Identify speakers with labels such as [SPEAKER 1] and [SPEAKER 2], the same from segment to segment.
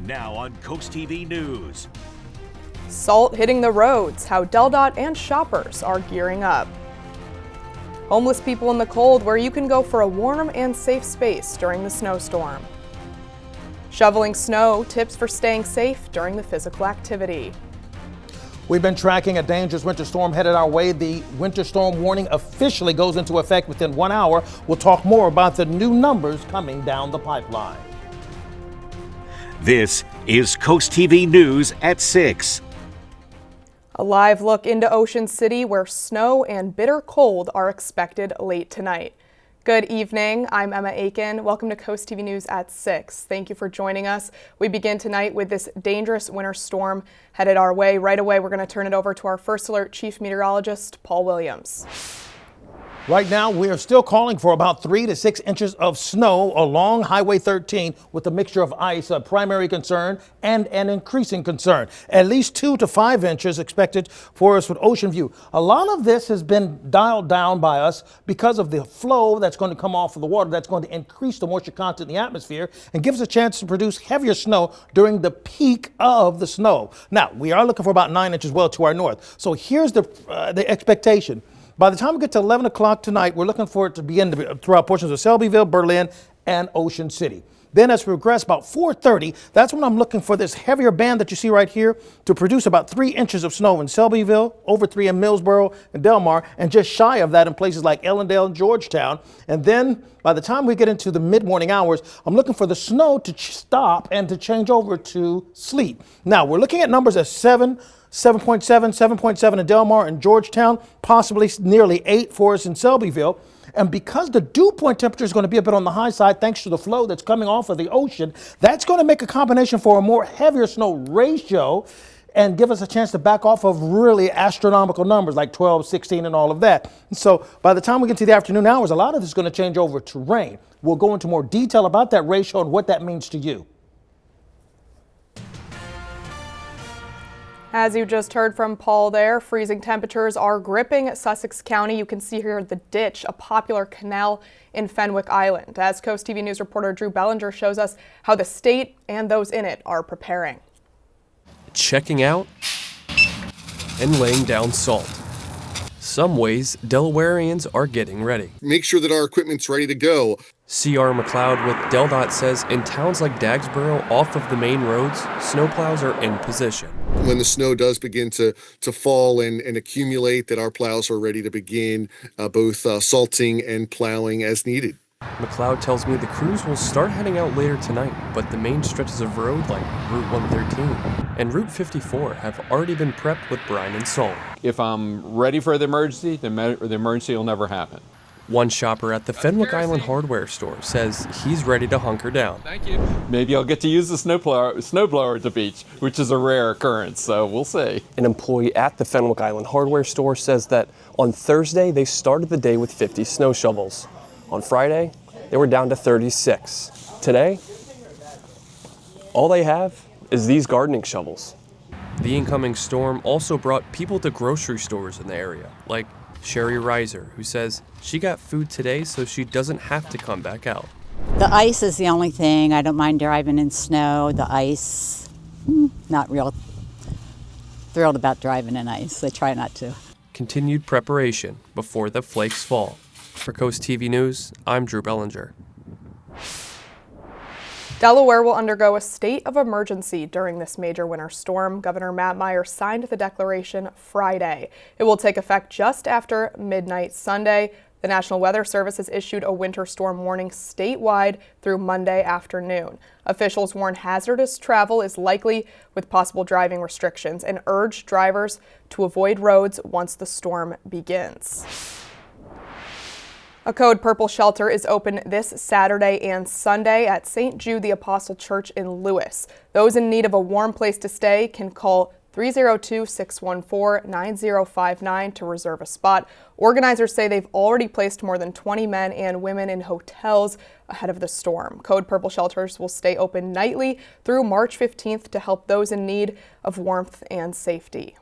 [SPEAKER 1] Now on CoastTV News.
[SPEAKER 2] Salt hitting the roads, how DelDOT and shoppers are gearing up. Homeless people in the cold, where you can go for a warm and safe space during the snowstorm. Shoveling snow, tips for staying safe during the physical activity.
[SPEAKER 3] We've been tracking a dangerous winter storm headed our way. The winter storm warning officially goes into effect within 1 hour. We'll talk more about the new numbers coming down the pipeline.
[SPEAKER 1] This is CoastTV News at 6.
[SPEAKER 2] A live look into Ocean City, where snow and bitter cold are expected late tonight. Good evening, I'm Emma Aiken. Welcome to CoastTV News at 6. Thank you for joining us. We begin tonight with this dangerous winter storm headed our way. Right away, we're going to turn it over to our First Alert Chief Meteorologist, Paul Williams.
[SPEAKER 3] Right now, we are still calling for about 3 to 6 inches of snow along Highway 13 with a mixture of ice, a primary concern and an increasing concern. At least 2 to 5 inches expected for us with Ocean View. A lot of this has been dialed down by us because of the flow that's going to come off of the water that's going to increase the moisture content in the atmosphere and gives us a chance to produce heavier snow during the peak of the snow. Now, we are looking for about 9 inches well to our north. So here's the expectation. By the time we get to 11 o'clock tonight, we're looking for it to begin throughout portions of Selbyville, Berlin, and Ocean City. Then as we progress about 4:30, that's when I'm looking for this heavier band that you see right here to produce about 3 inches of snow in Selbyville, over 3 in Millsboro and Delmar, and just shy of that in places like Ellendale and Georgetown. And then by the time we get into the mid-morning hours, I'm looking for the snow to stop and to change over to sleet. Now, we're looking at numbers at 7.7, 7.7 in Delmar and Georgetown, possibly nearly 8 for us in Selbyville. And because the dew point temperature is going to be a bit on the high side, thanks to the flow that's coming off of the ocean, that's going to make a combination for a more heavier snow ratio and give us a chance to back off of really astronomical numbers like 12, 16 and all of that. And so by the time we get to the afternoon hours, a lot of this is going to change over to rain. We'll go into more detail about that ratio and what that means to you.
[SPEAKER 2] As you just heard from Paul there, freezing temperatures are gripping Sussex County. You can see here the ditch, a popular canal in Fenwick Island. As CoastTV News reporter Drew Bellinger shows us how the state and those in it are preparing.
[SPEAKER 4] Checking out and laying down salt. Some ways Delawareans are getting ready.
[SPEAKER 5] Make sure that our equipment's ready to go.
[SPEAKER 4] C.R. McLeod with DelDOT says in towns like Dagsboro off of the main roads, snowplows are in position.
[SPEAKER 5] When the snow does begin to fall and accumulate, that our plows are ready to begin both salting and plowing as needed.
[SPEAKER 4] McLeod tells me the crews will start heading out later tonight, but the main stretches of road like Route 113 and Route 54 have already been prepped with brine and salt.
[SPEAKER 6] If I'm ready for the emergency will never happen.
[SPEAKER 4] One shopper at the Fenwick Island hardware store says he's ready to hunker down.
[SPEAKER 6] Thank you. Maybe I'll get to use the snowblower at the beach, which is a rare occurrence, so we'll see.
[SPEAKER 4] An employee at the Fenwick Island hardware store says that on Thursday they started the day with 50 snow shovels. On Friday, they were down to 36. Today, all they have is these gardening shovels. The incoming storm also brought people to grocery stores in the area, like Sherry Reiser, who says she got food today so she doesn't have to come back out.
[SPEAKER 7] The ice is the only thing. I don't mind driving in snow. The ice, not real thrilled about driving in ice. I try not to.
[SPEAKER 4] Continued preparation before the flakes fall. For CoastTV News, I'm Drew Bellinger.
[SPEAKER 2] Delaware will undergo a state of emergency during this major winter storm. Governor Matt Meyer signed the declaration Friday. It will take effect just after midnight Sunday. The National Weather Service has issued a winter storm warning statewide through Monday afternoon. Officials warn hazardous travel is likely with possible driving restrictions and urge drivers to avoid roads once the storm begins. A Code Purple shelter is open this Saturday and Sunday at St. Jude the Apostle Church in Lewis. Those in need of a warm place to stay can call 302-614-9059 to reserve a spot. Organizers say they've already placed more than 20 men and women in hotels ahead of the storm. Code Purple shelters will stay open nightly through March 15th to help those in need of warmth and safety.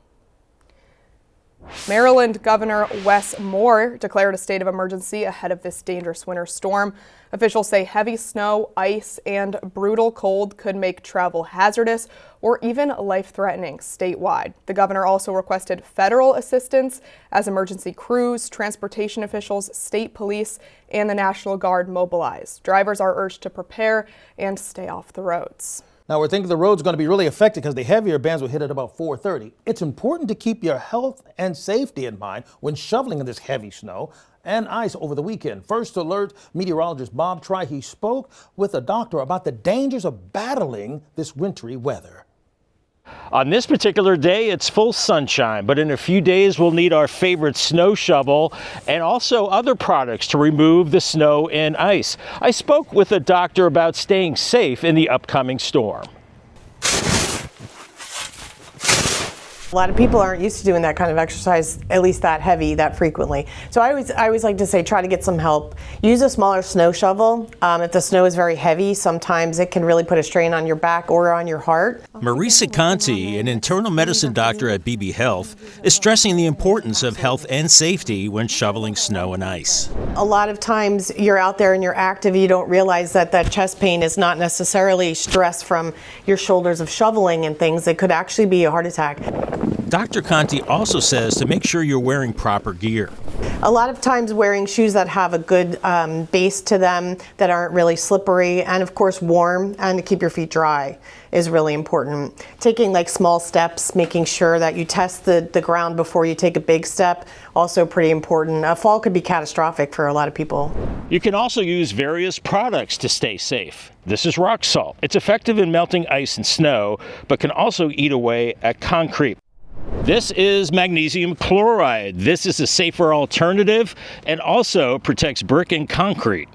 [SPEAKER 2] Maryland Governor Wes Moore declared a state of emergency ahead of this dangerous winter storm. Officials say heavy snow, ice, and brutal cold could make travel hazardous or even life-threatening statewide. The governor also requested federal assistance as emergency crews, transportation officials, state police, and the National Guard mobilize. Drivers are urged to prepare and stay off the roads.
[SPEAKER 3] Now, we're thinking the road's going to be really affected because the heavier bands will hit at about 4:30. It's important to keep your health and safety in mind when shoveling in this heavy snow and ice over the weekend. First Alert meteorologist Bob Trihey spoke with a doctor about the dangers of battling this wintry weather.
[SPEAKER 8] On this particular day, it's full sunshine, but in a few days we'll need our favorite snow shovel and also other products to remove the snow and ice. I spoke with a doctor about staying safe in the upcoming storm.
[SPEAKER 9] A lot of people aren't used to doing that kind of exercise, at least that heavy, that frequently. So I always like to say, try to get some help. Use a smaller snow shovel. If the snow is very heavy, sometimes it can really put a strain on your back or on your heart.
[SPEAKER 10] Marisa Conti, an internal medicine doctor at BB Health, is stressing the importance of health and safety when shoveling snow and ice.
[SPEAKER 9] A lot of times you're out there and you're active, you don't realize that that chest pain is not necessarily stress from your shoulders of shoveling and things. It could actually be a heart attack.
[SPEAKER 10] Dr. Conti also says to make sure you're wearing proper gear.
[SPEAKER 9] A lot of times wearing shoes that have a good base to them, that aren't really slippery, and of course warm, and to keep your feet dry is really important. Taking like small steps, making sure that you test the ground before you take a big step, also pretty important. A fall could be catastrophic for a lot of people.
[SPEAKER 8] You can also use various products to stay safe. This is rock salt. It's effective in melting ice and snow, but can also eat away at concrete. This is magnesium chloride. This is a safer alternative and also protects brick and concrete.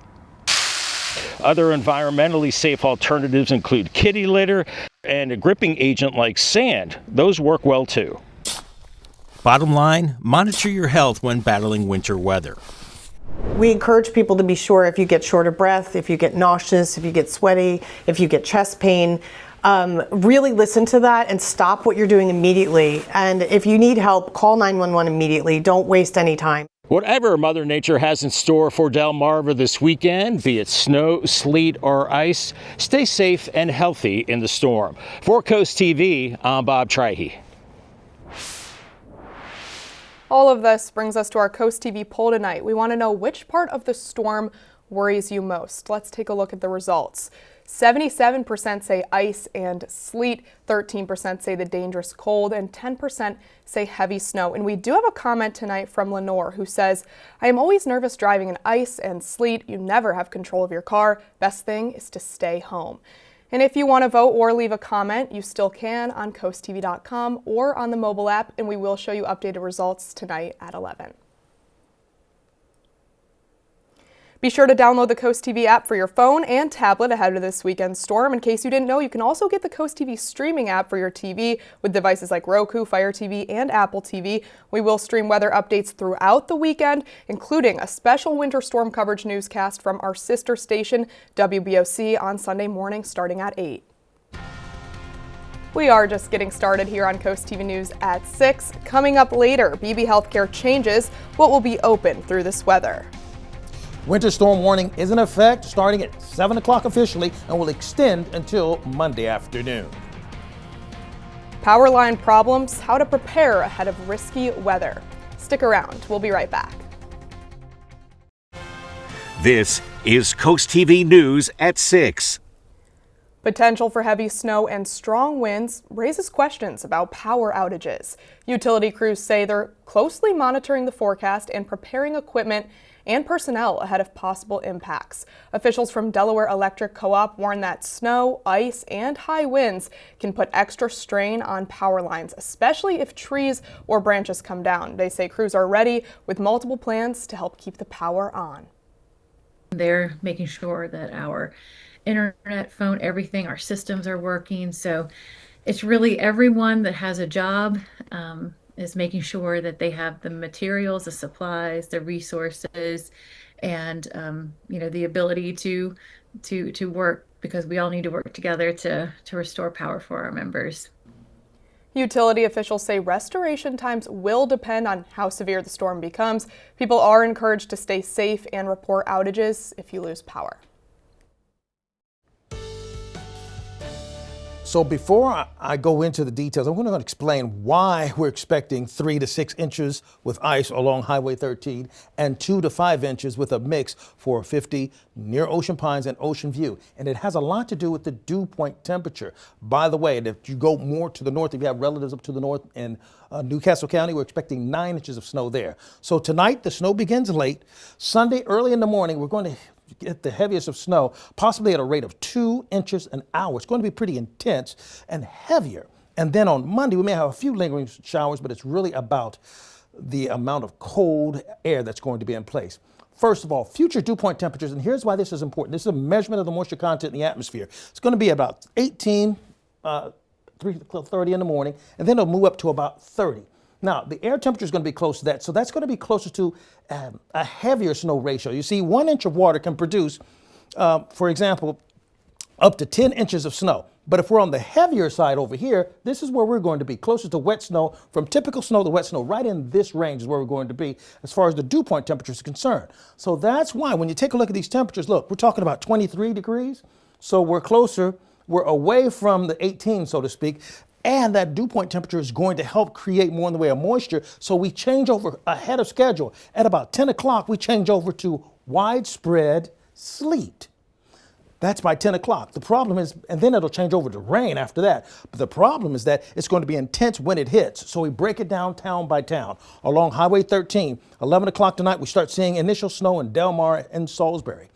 [SPEAKER 8] Other environmentally safe alternatives include kitty litter and a gripping agent like sand. Those work well too.
[SPEAKER 10] Bottom line, monitor your health when battling winter weather.
[SPEAKER 9] We encourage people to be sure if you get short of breath, if you get nauseous, if you get sweaty, if you get chest pain, really listen to that and stop what you're doing immediately. And if you need help, call 911 immediately. Don't waste any time.
[SPEAKER 8] Whatever Mother Nature has in store for Delmarva this weekend, be it snow, sleet, or ice, stay safe and healthy in the storm. For Coast TV, I'm Bob Trihey.
[SPEAKER 2] All of this brings us to our Coast TV poll tonight. We want to know which part of the storm worries you most. Let's take a look at the results. 77% say ice and sleet, 13% say the dangerous cold, and 10% say heavy snow. And we do have a comment tonight from Lenore who says, I am always nervous driving in ice and sleet. You never have control of your car. Best thing is to stay home. And if you want to vote or leave a comment, you still can on CoastTV.com or on the mobile app, and we will show you updated results tonight at 11. Be sure to download the Coast TV app for your phone and tablet ahead of this weekend's storm. In case you didn't know, you can also get the Coast TV streaming app for your TV with devices like Roku, Fire TV, and Apple TV. We will stream weather updates throughout the weekend, including a special winter storm coverage newscast from our sister station, WBOC, on Sunday morning starting at 8. We are just getting started here on Coast TV News at 6. Coming up later, BB Healthcare changes what will be open through this weather.
[SPEAKER 3] Winter storm warning is in effect starting at 7 o'clock officially and will extend until Monday afternoon.
[SPEAKER 2] Power line problems, how to prepare ahead of risky weather. Stick around, we'll be right back.
[SPEAKER 1] This is Coast TV News at 6.
[SPEAKER 2] Potential for heavy snow and strong winds raises questions about power outages. Utility crews say they're closely monitoring the forecast and preparing equipment and personnel ahead of possible impacts. Officials from Delaware Electric Co-op warn that snow, ice, and high winds can put extra strain on power lines, especially if trees or branches come down. They say crews are ready with multiple plans to help keep the power on.
[SPEAKER 11] They're making sure that our internet, phone, everything, our systems are working. So it's really everyone that has a job is making sure that they have the materials, the supplies, the resources, and the ability to work, because we all need to work together to restore power for our members.
[SPEAKER 2] Utility officials say restoration times will depend on how severe the storm becomes. People are encouraged to stay safe and report outages if you lose power.
[SPEAKER 3] So before I go into the details, I'm going to explain why we're expecting 3 to 6 inches with ice along Highway 13 and 2 to 5 inches with a mix for 50 near Ocean Pines and Ocean View. And it has a lot to do with the dew point temperature. By the way, if you go more to the north, if you have relatives up to the north in Newcastle County, we're expecting 9 inches of snow there. So tonight, the snow begins late. Sunday, early in the morning, we're going to get the heaviest of snow, possibly at a rate of 2 inches an hour. It's going to be pretty intense and heavier. And then on Monday, we may have a few lingering showers, but it's really about the amount of cold air that's going to be in place. First of all, future dew point temperatures, and here's why this is important. This is a measurement of the moisture content in the atmosphere. It's going to be about 18, 3:30 in the morning, and then it'll move up to about 30. Now, the air temperature is going to be close to that, so that's going to be closer to a heavier snow ratio. You see, 1 inch of water can produce, for example, up to 10 inches of snow. But if we're on the heavier side over here, this is where we're going to be, closer to wet snow. From typical snow to wet snow, right in this range is where we're going to be as far as the dew point temperature is concerned. So that's why when you take a look at these temperatures, look, we're talking about 23 degrees. So we're closer, we're away from the 18, so to speak. And that dew point temperature is going to help create more in the way of moisture. So we change over ahead of schedule. At about 10 o'clock, we change over to widespread sleet. That's by 10 o'clock. The problem is, and then it'll change over to rain after that. But the problem is that it's going to be intense when it hits. So we break it down town by town. Along Highway 13, 11 o'clock tonight, we start seeing initial snow in Delmar and Salisbury.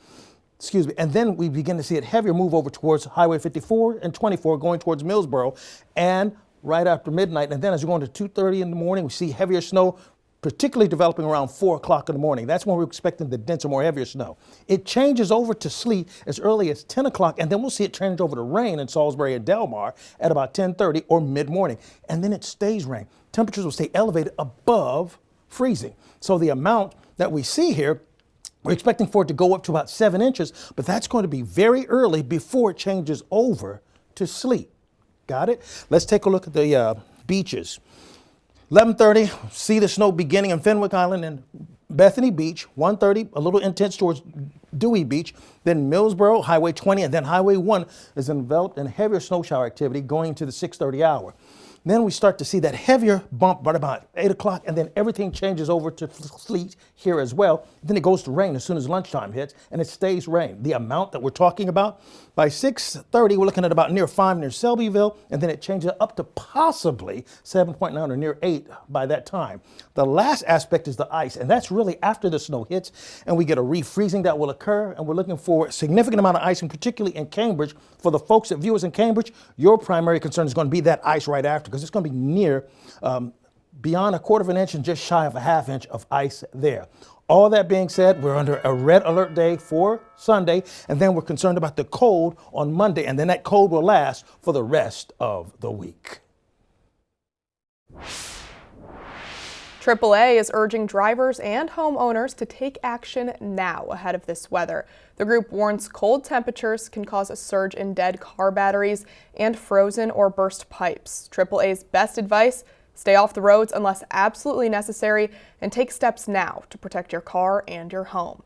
[SPEAKER 3] And then we begin to see it heavier move over towards Highway 54 and 24 going towards Millsboro and right after midnight. And then as we go into 2:30 in the morning, we see heavier snow, particularly developing around 4 o'clock in the morning. That's when we're expecting the denser, more heavier snow. It changes over to sleet as early as 10 o'clock, and then we'll see it change over to rain in Salisbury and Delmar at about 10:30 or mid-morning. And then it stays rain. Temperatures will stay elevated above freezing. So the amount that we see here, we're expecting for it to go up to about 7 inches, but that's going to be very early before it changes over to sleet. Got it? Let's take a look at the beaches. 11:30, see the snow beginning in Fenwick Island and Bethany Beach. 1:30, a little intense towards Dewey Beach. Then Millsboro, Highway 20, and then Highway 1 is enveloped in heavier snow shower activity going to the 6:30 hour. Then we start to see that heavier bump by about 8 o'clock, and then everything changes over to sleet here as well. Then it goes to rain as soon as lunchtime hits, and it stays rain. The amount that we're talking about, by 6:30, we're looking at about near 5 near Selbyville, and then it changes up to possibly 7.9 or near 8 by that time. The last aspect is the ice, and that's really after the snow hits, and we get a refreezing that will occur, and we're looking for a significant amount of ice, and particularly in Cambridge. For the folks that view us in Cambridge, your primary concern is going to be that ice right after, because it's going to be near beyond 1/4 of an inch and just shy of a 1/2 inch of ice there. All that being said, we're under a red alert day for Sunday, and then we're concerned about the cold on Monday, and then that cold will last for the rest of the week.
[SPEAKER 2] AAA is urging drivers and homeowners to take action now ahead of this weather. The group warns cold temperatures can cause a surge in dead car batteries and frozen or burst pipes. AAA's best advice: stay off the roads unless absolutely necessary and take steps now to protect your car and your home.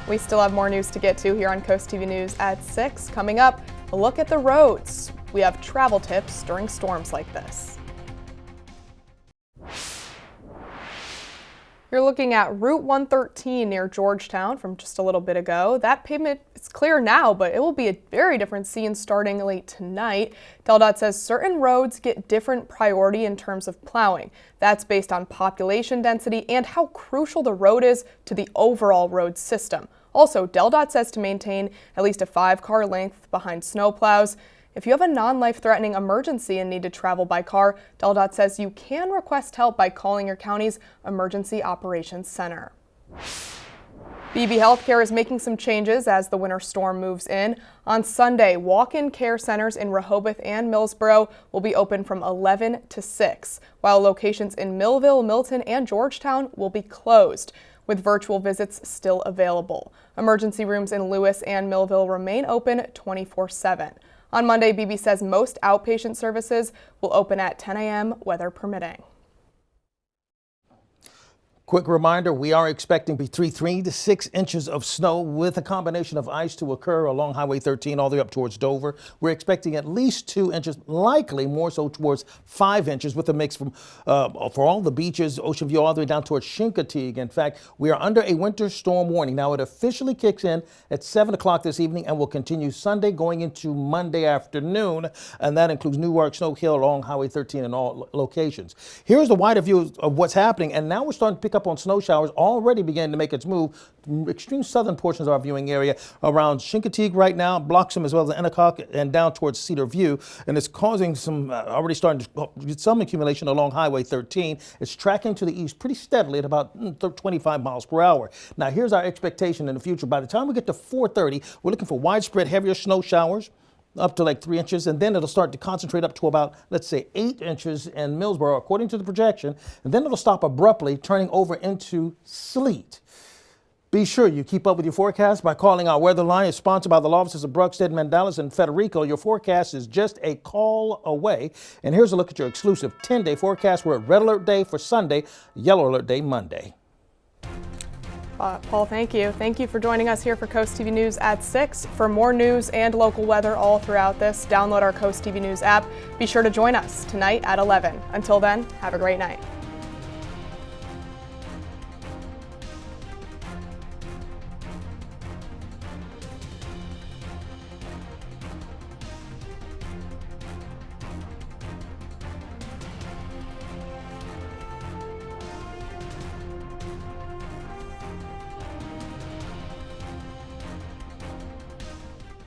[SPEAKER 2] We still have more news to get to here on Coast TV News at 6. Coming up, a look at the roads. We have travel tips during storms like this. You're looking at Route 113 near Georgetown from just a little bit ago. That pavement is clear now, but it will be a very different scene starting late tonight. DelDOT says certain roads get different priority in terms of plowing. That's based on population density and how crucial the road is to the overall road system. Also, DelDOT says to maintain at least a 5-car length behind snowplows. If you have a non-life-threatening emergency and need to travel by car, DelDOT says you can request help by calling your county's Emergency Operations Center. BB Healthcare is making some changes as the winter storm moves in. On Sunday, walk-in care centers in Rehoboth and Millsboro will be open from 11 to 6, while locations in Millville, Milton, and Georgetown will be closed, with virtual visits still available. Emergency rooms in Lewis and Millville remain open 24/7. On Monday, BB says most outpatient services will open at 10 a.m., weather permitting.
[SPEAKER 3] Quick reminder, we are expecting between 3 to 6 inches of snow with a combination of ice to occur along Highway 13 all the way up towards Dover. We're expecting at least 2 inches, likely more so towards 5 inches with a mix from for all the beaches, Ocean View, all the way down towards Chincoteague. In fact, we are under a winter storm warning. Now, it officially kicks in at 7 o'clock this evening and will continue Sunday going into Monday afternoon. And that includes Newark, Snow Hill, along Highway 13 in all locations. Here's the wider view of what's happening. And now we're starting to pick up on snow showers already beginning to make its move to extreme southern portions of our viewing area around Chincoteague right now, Bloxham as well as Endicott and down towards Cedar View, and it's causing some already starting to get some accumulation along Highway 13. It's tracking to the east pretty steadily at about 25 miles per hour. Now here's our expectation in the future. By the time we get to 4:30, we're looking for widespread heavier snow showers up to like 3 inches, and then it'll start to concentrate up to about, let's say, 8 inches in Millsboro, according to the projection, and then it'll stop abruptly, turning over into sleet. Be sure you keep up with your forecast by calling our weather line. It's sponsored by the law offices of Bruckstead, Mandalis, and Federico. Your forecast is just a call away. And here's a look at your exclusive 10-day forecast. We're at Red Alert Day for Sunday, Yellow Alert Day Monday.
[SPEAKER 2] Paul, thank you. Thank you for joining us here for Coast TV News at 6. For more news and local weather all throughout this, download our Coast TV News app. Be sure to join us tonight at 11. Until then, have a great night.